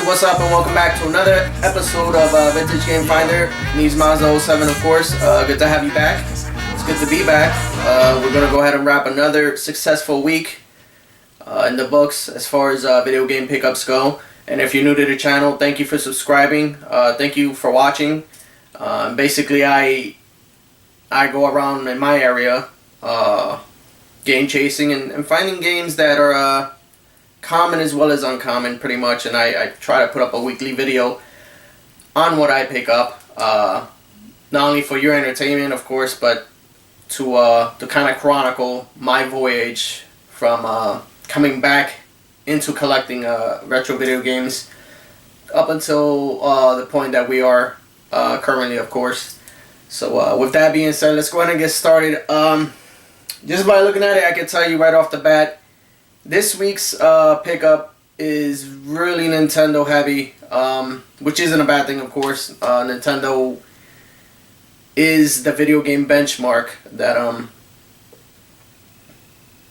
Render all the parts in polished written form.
What's up, and welcome back to another episode of Vintage Game Finder. Me's Mazzo07, of course. Good to have you back. It's good to be back. We're gonna go ahead and wrap another successful week in the books as far as video game pickups go. And if you're new to the channel, thank you for subscribing. Thank you for watching. Basically, I go around in my area game chasing and finding games that are common as well as uncommon, pretty much, and I try to put up a weekly video on what I pick up, not only for your entertainment, of course, but to kind of chronicle my voyage from coming back into collecting retro video games up until the point that we are currently, of course. So with that being said, let's go ahead and get started. Just by looking at it, I can tell you right off the bat, this week's pickup is really Nintendo heavy, which isn't a bad thing, of course. Nintendo is the video game benchmark that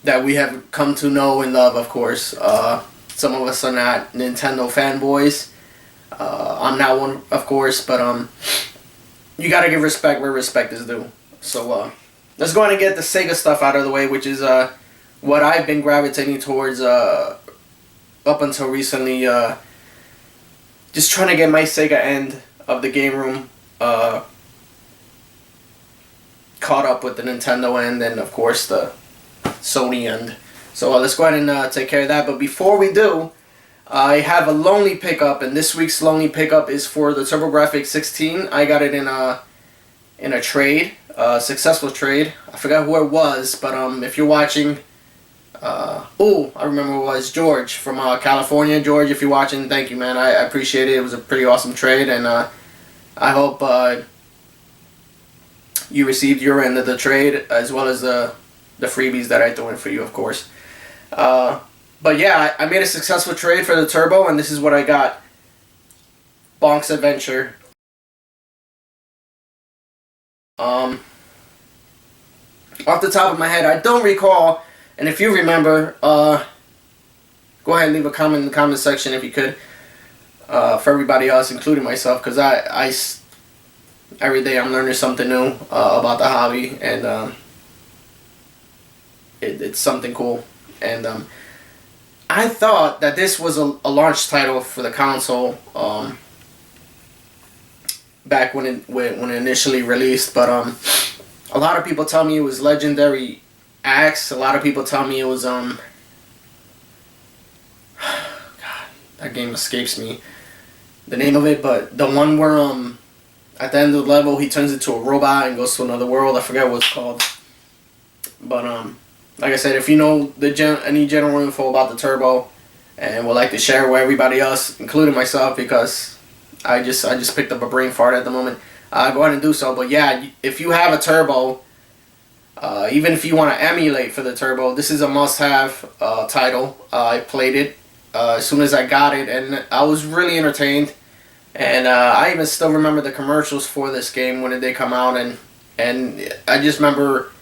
that we have come to know and love, of course. Some of us are not Nintendo fanboys. I'm not one, of course, but you gotta give respect where respect is due. So let's go ahead and get the Sega stuff out of the way, which is what I've been gravitating towards up until recently. Just trying to get my Sega end of the game room caught up with the Nintendo end, and of course the Sony end. So let's go ahead and take care of that. But before we do, I have a lonely pickup, and this week's lonely pickup is for the TurboGrafx 16. I got it in a trade, successful trade. I forgot who it was, but if you're watching, I remember it was George from California. George, if you're watching, thank you, man. I appreciate it. It was a pretty awesome trade, and I hope you received your end of the trade as well as the freebies that I threw in for you, of course. But yeah, I made a successful trade for the Turbo, and this is what I got. Bonk's Adventure. Off the top of my head, I don't recall, and if you remember, go ahead and leave a comment in the comment section if you could, for everybody else, including myself, because I every day I'm learning something new about the hobby, and it's something cool. And I thought that this was a launch title for the console back when it initially released, but a lot of people tell me it was Legendary Axe. A lot of people tell me it was God, that game escapes me the name of it, but the one where at the end of the level he turns into a robot and goes to another world. I forget what it's called, but like I said, if you know any general info about the Turbo and would like to share with everybody else, including myself, because I just picked up a brain fart at the moment, go ahead and do so. But yeah, if you have a Turbo, even if you want to emulate for the Turbo, this is a must-have title. I played it as soon as I got it, and I was really entertained. And I even still remember the commercials for this game when they come out, and I just remember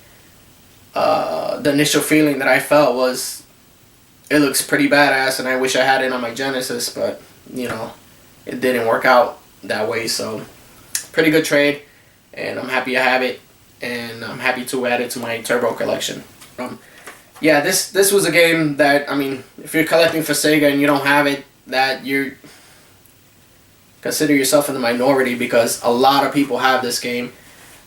the initial feeling that I felt was, it looks pretty badass, and I wish I had it on my Genesis, but you know, it didn't work out that way. So pretty good trade, and I'm happy I have it, and I'm happy to add it to my Turbo collection. Yeah, this was a game that, I mean, if you're collecting for Sega and you don't have it, that you're consider yourself in the minority, because a lot of people have this game,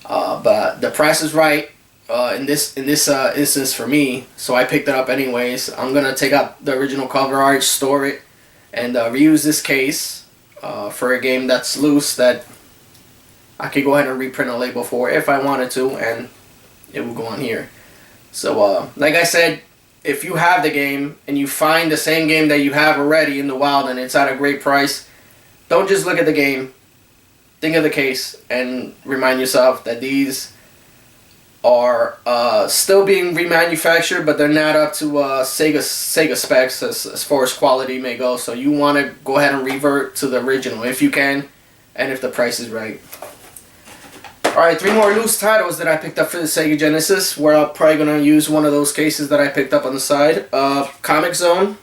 but the price is right. In this instance for me, so I picked it up anyways. I'm gonna take out the original cover art, store it, and reuse this case for a game that's loose that I could go ahead and reprint a label for if I wanted to, and it will go on here. So like I said, if you have the game and you find the same game that you have already in the wild and it's at a great price, don't just look at the game, think of the case, and remind yourself that these are still being remanufactured, but they're not up to Sega specs as far as quality may go. So you want to go ahead and revert to the original if you can, and if the price is right. Alright, 3 more loose titles that I picked up for the Sega Genesis, where I'm probably going to use one of those cases that I picked up on the side. Comix Zone.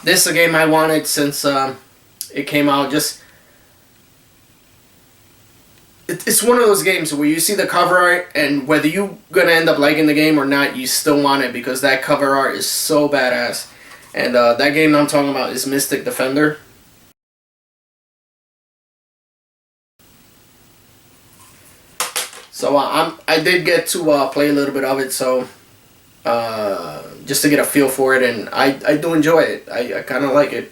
This is a game I wanted since it came out. It's one of those games where you see the cover art, and whether you're going to end up liking the game or not, you still want it because that cover art is so badass. And that game I'm talking about is Mystic Defender. So I did get to play a little bit of it, so just to get a feel for it, and I do enjoy it. I kind of like it.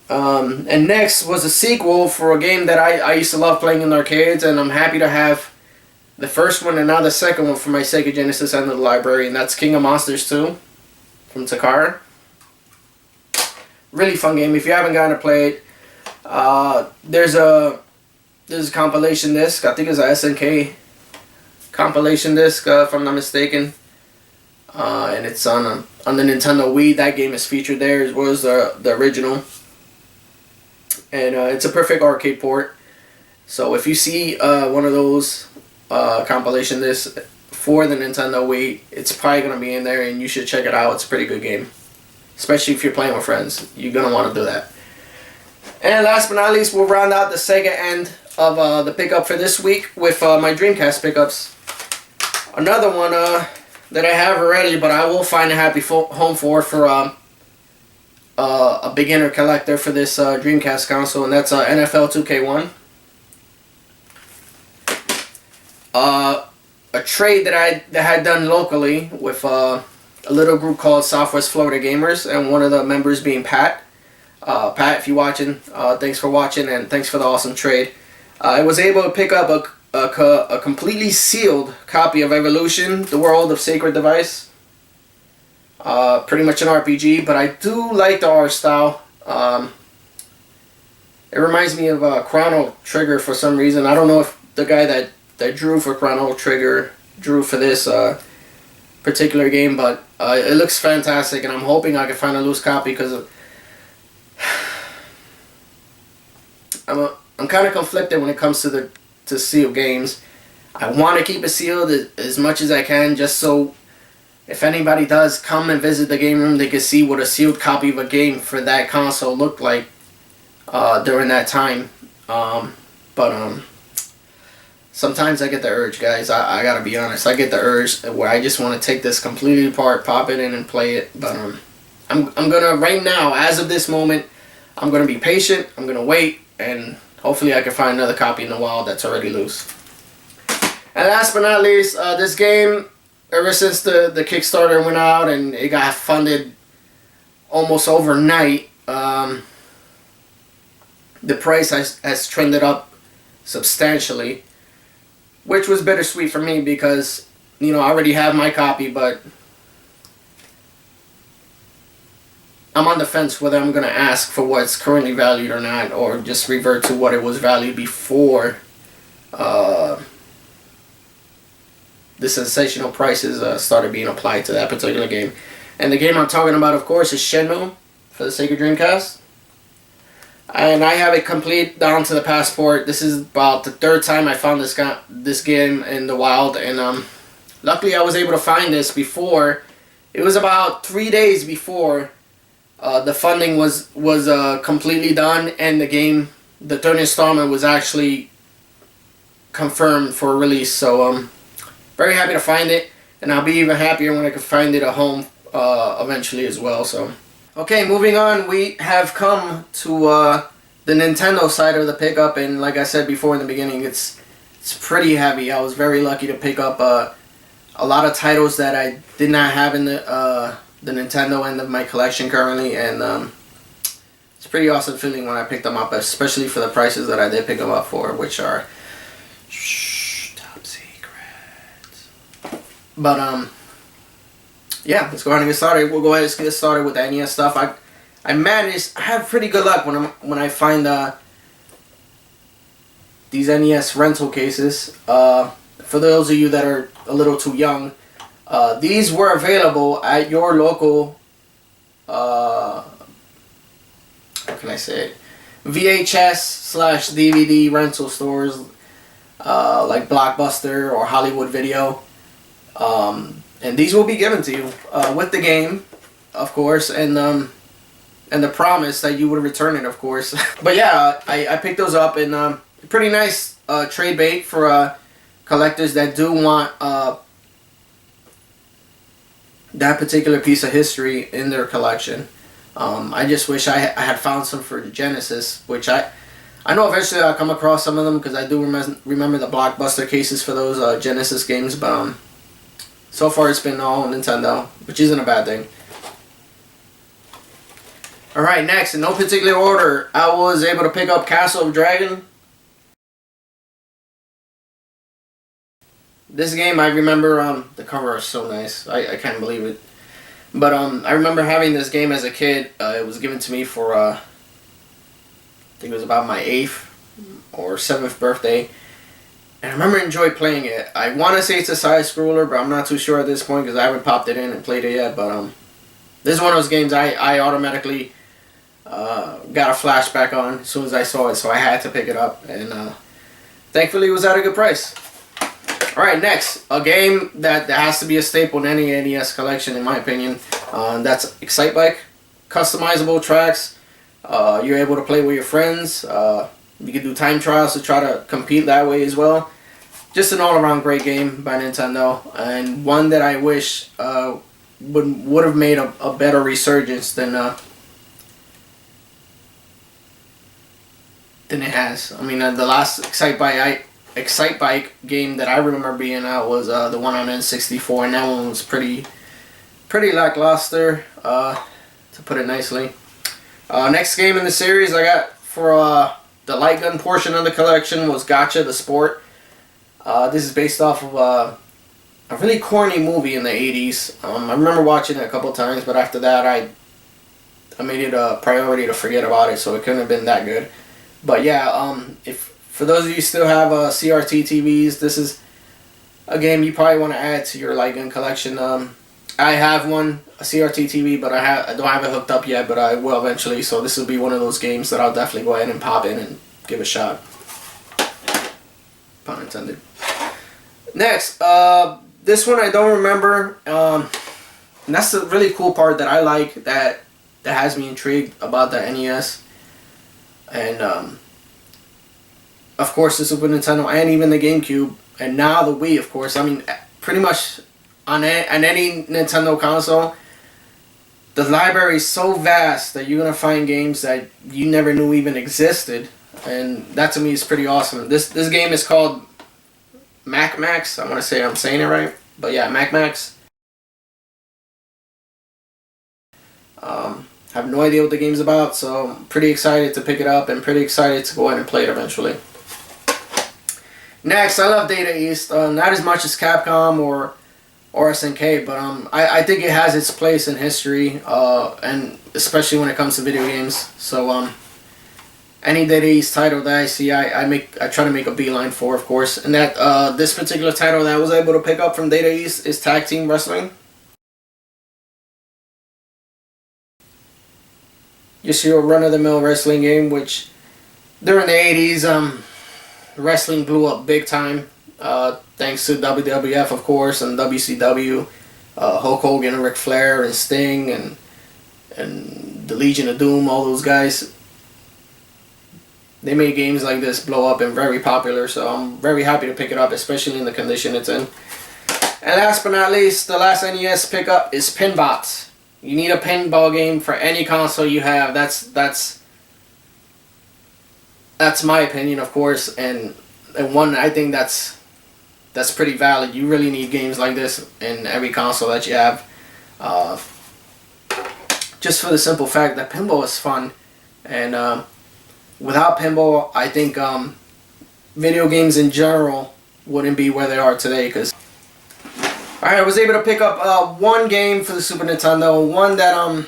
And next was a sequel for a game that I used to love playing in arcades, and I'm happy to have the first one and now the second one for my Sega Genesis end of the library, and that's King of Monsters 2 from Takara. Really fun game. If you haven't gotten to play it, there's a compilation disc. I think it's a SNK compilation disc, if I'm not mistaken. And it's on the Nintendo Wii. That game is featured there as well as the original. And it's a perfect arcade port. So if you see one of those compilation discs for the Nintendo Wii, it's probably going to be in there, and you should check it out. It's a pretty good game. Especially if you're playing with friends. You're going to want to do that. And last but not least, we'll round out the Sega end of the pickup for this week with my Dreamcast pickups. Another one that I have already, but I will find a happy home for a beginner collector for this Dreamcast console, and that's NFL 2K1. A trade that I had done locally with a little group called Southwest Florida Gamers, and one of the members being Pat. Pat, if you're watching, thanks for watching, and thanks for the awesome trade. I was able to pick up a completely sealed copy of Evolution, The World of Sacred Device. Pretty much an RPG, but I do like the art style. It reminds me of Chrono Trigger for some reason. I don't know if the guy that drew for Chrono Trigger drew for this particular game, but it looks fantastic, and I'm hoping I can find a loose copy because I'm kind of conflicted when it comes to sealed games. I want to keep it sealed as much as I can, just so if anybody does come and visit the game room, they can see what a sealed copy of a game for that console looked like during that time. But sometimes I get the urge, guys. I gotta be honest. I get the urge where I just want to take this completely apart, pop it in, and play it. But I'm gonna right now, as of this moment, I'm gonna be patient. I'm gonna wait, and hopefully I can find another copy in the wild that's already loose. And last but not least, this game, ever since the Kickstarter went out and it got funded almost overnight, the price has trended up substantially, which was bittersweet for me because, you know, I already have my copy, but I'm on the fence whether I'm going to ask for what's currently valued or not, or just revert to what it was valued before the sensational prices started being applied to that particular game. And the game I'm talking about, of course, is Shenmue for the Sega Dreamcast. And I have it complete down to the passport. This is about the third time I found this game in the wild, and luckily I was able to find this before. It was about 3 days before the funding was completely done, and the third installment was actually confirmed for release. So very happy to find it, and I'll be even happier when I can find it at home eventually as well. So, okay, moving on, we have come to the Nintendo side of the pickup, and like I said before in the beginning, it's pretty heavy. I was very lucky to pick up a lot of titles that I did not have in the Nintendo end of my collection currently, and it's a pretty awesome feeling when I picked them up, especially for the prices that I did pick them up for, which are top secret. But yeah, let's go ahead and get started. We'll go ahead and get started with the NES stuff. I have pretty good luck when I find these NES rental cases. For those of you that are a little too young, these were available at your local, how can I say it? VHS/DVD rental stores like Blockbuster or Hollywood Video. And these will be given to you with the game, of course, and the promise that you would return it, of course. But yeah, I picked those up, and pretty nice trade bait for collectors that do want that particular piece of history in their collection. I just wish I had found some for the Genesis, which I know eventually I'll come across some of them, because I do remember the Blockbuster cases for those Genesis games, but so far it's been all Nintendo, which isn't a bad thing. Alright, next, in no particular order, I was able to pick up Castle of Dragon. This game, I remember, the cover is so nice. I can't believe it. But I remember having this game as a kid. It was given to me for, I think it was about my 8th or 7th birthday. And I remember enjoying playing it. I want to say it's a side scroller, but I'm not too sure at this point because I haven't popped it in and played it yet. But this is one of those games I automatically got a flashback on as soon as I saw it, so I had to pick it up. And thankfully it was at a good price. Alright, next, a game that has to be a staple in any NES collection, in my opinion. That's Excitebike. Customizable tracks. You're able to play with your friends. You can do time trials to try to compete that way as well. Just an all-around great game by Nintendo, and one that I wish would have made a better resurgence than it has. I mean, the last Excitebike game that I remember being out was the one on N64, and that one was pretty lackluster, to put it nicely. Next game in the series I got for the light gun portion of the collection was Gotcha the Sport. This is based off of a really corny movie in the 80s. I remember watching it a couple times, but after that I made it a priority to forget about it, so it couldn't have been that good. But yeah, for those of you who still have CRT TVs, this is a game you probably want to add to your light gun collection. I have one, a CRT TV, but I don't have it hooked up yet, but I will eventually. So this will be one of those games that I'll definitely go ahead and pop in and give a shot. Pun intended. Next, this one I don't remember. And that's the really cool part that I like, that has me intrigued about the NES. And of course the Super Nintendo and even the GameCube, and now the Wii, of course. I mean, pretty much on any Nintendo console, the library is so vast that you're going to find games that you never knew even existed. And that to me is pretty awesome. This game is called Mac-Max. I want to say I'm saying it right. But yeah, Mac-Max. I have no idea what the game's about, so I'm pretty excited to pick it up and pretty excited to go ahead and play it eventually. Next, I love Data East. Not as much as Capcom or SNK, but I think it has its place in history, and especially when it comes to video games. So any Data East title that I see, I try to make a beeline for, of course. And that this particular title that I was able to pick up from Data East is Tag Team Wrestling. Just your run-of-the-mill wrestling game, which during the 80s, wrestling blew up big time, thanks to WWF, of course, and WCW, Hulk Hogan and Ric Flair and Sting and the Legion of Doom, all those guys. They made games like this blow up and very popular, so I'm very happy to pick it up, especially in the condition it's in. And last but not least, the last NES pickup is Pinbots. You need a pinball game for any console you have. That's my opinion, of course, and one I think that's pretty valid. You really need games like this in every console that you have. Just for the simple fact that pinball is fun, and without pinball, I think video games in general wouldn't be where they are today. Because alright, I was able to pick up one game for the Super Nintendo, one that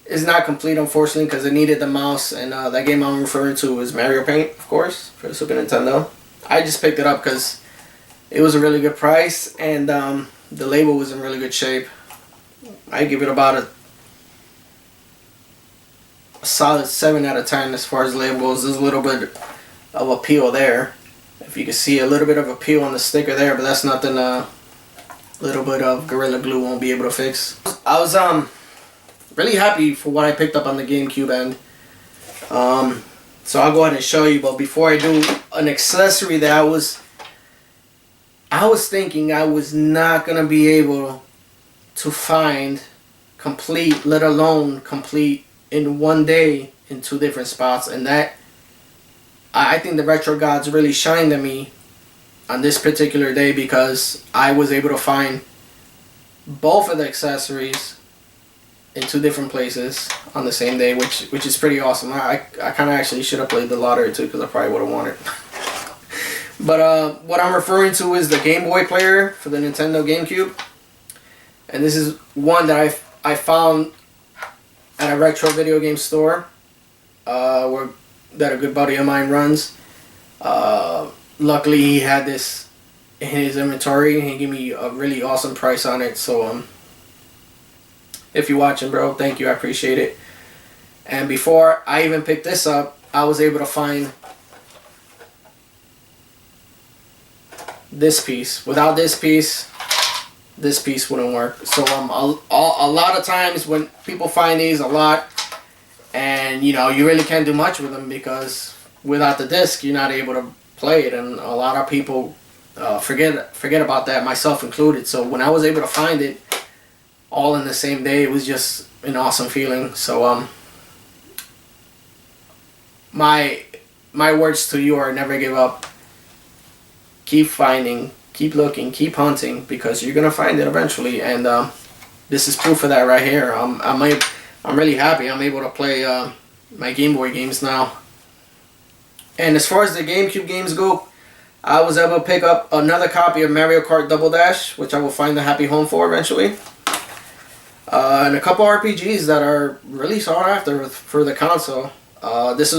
is not complete, unfortunately, because it needed the mouse, and that game I'm referring to is Mario Paint, of course, for the Super Nintendo. I just picked it up because it was a really good price, and the label was in really good shape. I give it about a solid 7 out of 10 as far as label goes. There's a little bit of appeal there. If you can see a little bit of appeal on the sticker there, but that's nothing a little bit of Gorilla Glue won't be able to fix. I was really happy for what I picked up on the GameCube end. So I'll go ahead and show you, but before I do, an accessory that I was thinking I was not gonna be able to find complete, let alone complete in one day in 2 different spots, and that I think the retro gods really shined at me on this particular day, because I was able to find both of the accessories in 2 different places on the same day, which is pretty awesome. I kind of actually should have played the lottery too, because I probably would have won it. But what I'm referring to is the Game Boy player for the Nintendo GameCube, and this is one that I found at a retro video game store that a good buddy of mine runs. Luckily, he had this in his inventory, and he gave me a really awesome price on it. So if you're watching, bro, thank you, I appreciate it. And before I even picked this up, I was able to find this piece. Without this piece wouldn't work. So a lot of times when people find these a lot, and you know, you really can't do much with them, because without the disc you're not able to play it, and a lot of people forget about that, myself included. So when I was able to find it all in the same day, it was just an awesome feeling. So my words to you are never give up. Keep finding, keep looking, keep hunting, because you're gonna find it eventually. And this is proof of that right here. I'm really happy I'm able to play my Game Boy games now. And as far as the GameCube games go, I was able to pick up another copy of Mario Kart Double Dash, which I will find a happy home for eventually. And a couple RPGs that are really sought after for the console. This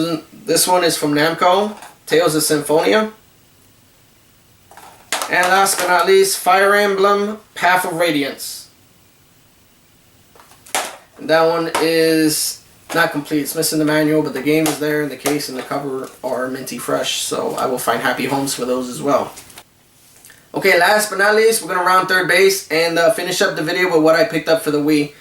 one is from Namco, Tales of Symphonia. And last but not least, Fire Emblem Path of Radiance. And that one is not complete. It's missing the manual, but the game is there, and the case and the cover are minty fresh. So I will find happy homes for those as well. Okay, last but not least, we're going to round third base and finish up the video with what I picked up for the Wii.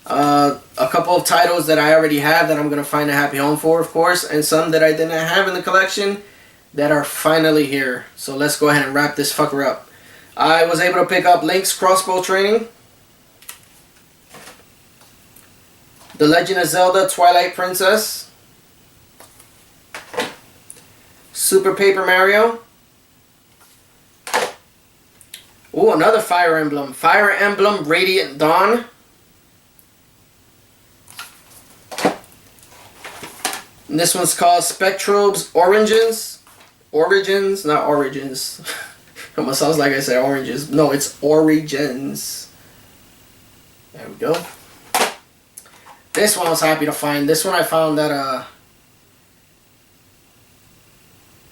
A couple of titles that I already have that I'm going to find a happy home for, of course, and some that I didn't have in the collection that are finally here. So let's go ahead and wrap this fucker up. I was able to pick up Link's Crossbow Training, The Legend of Zelda Twilight Princess, Super Paper Mario. Oh, another Fire Emblem. Fire Emblem Radiant Dawn. And this one's called Spectrobes Origins, not Origins. Almost sounds like I said oranges. No, it's Origins. There we go. This one I was happy to find. This one I found at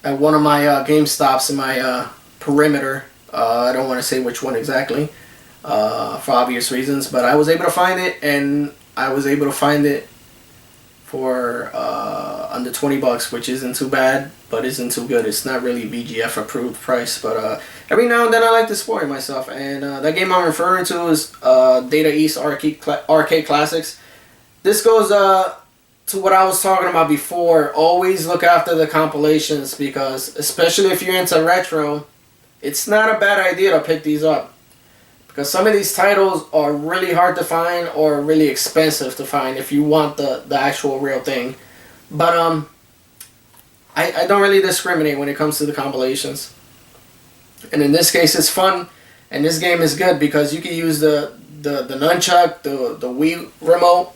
one of my GameStops in my perimeter. I don't want to say which one exactly, for obvious reasons, but I was able to find it, and I was able to find it for under 20 bucks, which isn't too bad, but isn't too good. It's not really BGF approved price, but every now and then I like to spoil myself, and that game I'm referring to is Data East Arcade Classics. This goes to what I was talking about before. Always look after the compilations, because especially if you're into retro, it's not a bad idea to pick these up, because some of these titles are really hard to find or really expensive to find if you want the actual real thing. But I don't really discriminate when it comes to the compilations. And in this case, it's fun, and this game is good because you can use the nunchuck, the Wii remote,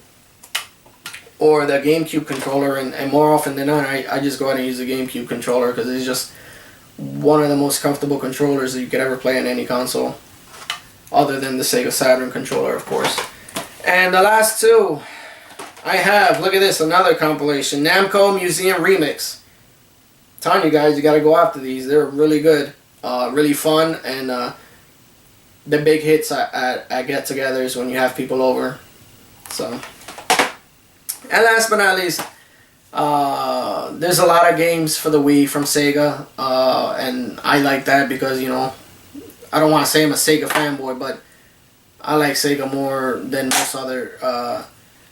or the GameCube controller, and more often than not, I just go ahead and use the GameCube controller, because it's just one of the most comfortable controllers that you could ever play on any console, other than the Sega Saturn controller, of course. And the last two I have, look at this, another compilation, Namco Museum Remix. I'm telling you guys, you gotta go after these. They're really good, really fun, and the big hits at get-togethers when you have people over. So And last but not least, there's a lot of games for the Wii from Sega, and I like that because, you know, I don't want to say I'm a Sega fanboy, but I like Sega more than most other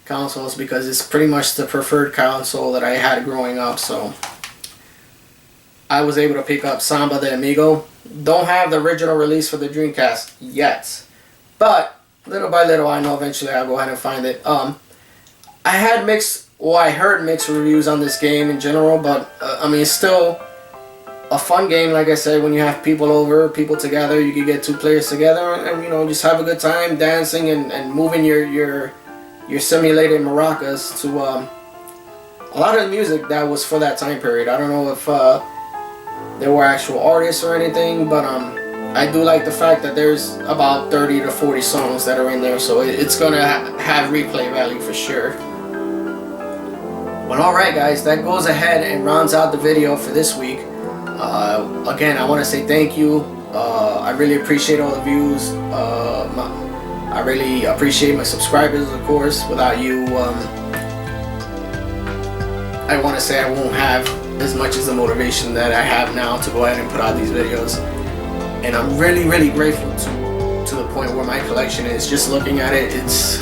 consoles because it's pretty much the preferred console that I had growing up. So I was able to pick up Samba de Amigo. Don't have the original release for the Dreamcast yet, but little by little, I know eventually I'll go ahead and find it. I had mixed, well, I heard mixed reviews on this game in general, but I mean, it's still a fun game. Like I said, when you have people over, people together, you can get two players together, and you know, just have a good time dancing and moving your simulated maracas to a lot of the music that was for that time period. I don't know if there were actual artists or anything, but I do like the fact that there's about 30 to 40 songs that are in there, so it's gonna have replay value for sure. Well, alright guys, that goes ahead and rounds out the video for this week. Again, I want to say thank you. I really appreciate all the views. I really appreciate my subscribers, of course. Without you, I want to say I won't have as much as the motivation that I have now to go ahead and put out these videos. And I'm really, really grateful to the point where my collection is. Just looking at it, it's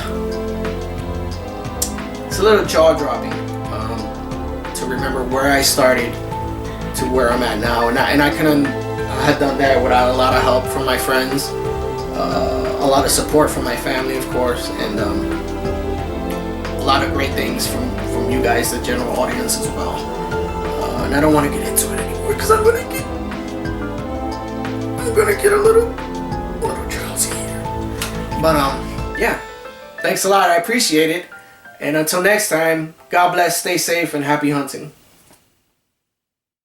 a little jaw-dropping to remember where I started to where I'm at now, and I couldn't have done that without a lot of help from my friends, a lot of support from my family, of course, and a lot of great things from you guys, the general audience as well. And I don't want to get into it anymore because I'm gonna get a little drowsy here. But yeah, thanks a lot. I appreciate it. And until next time, God bless, stay safe, and happy hunting.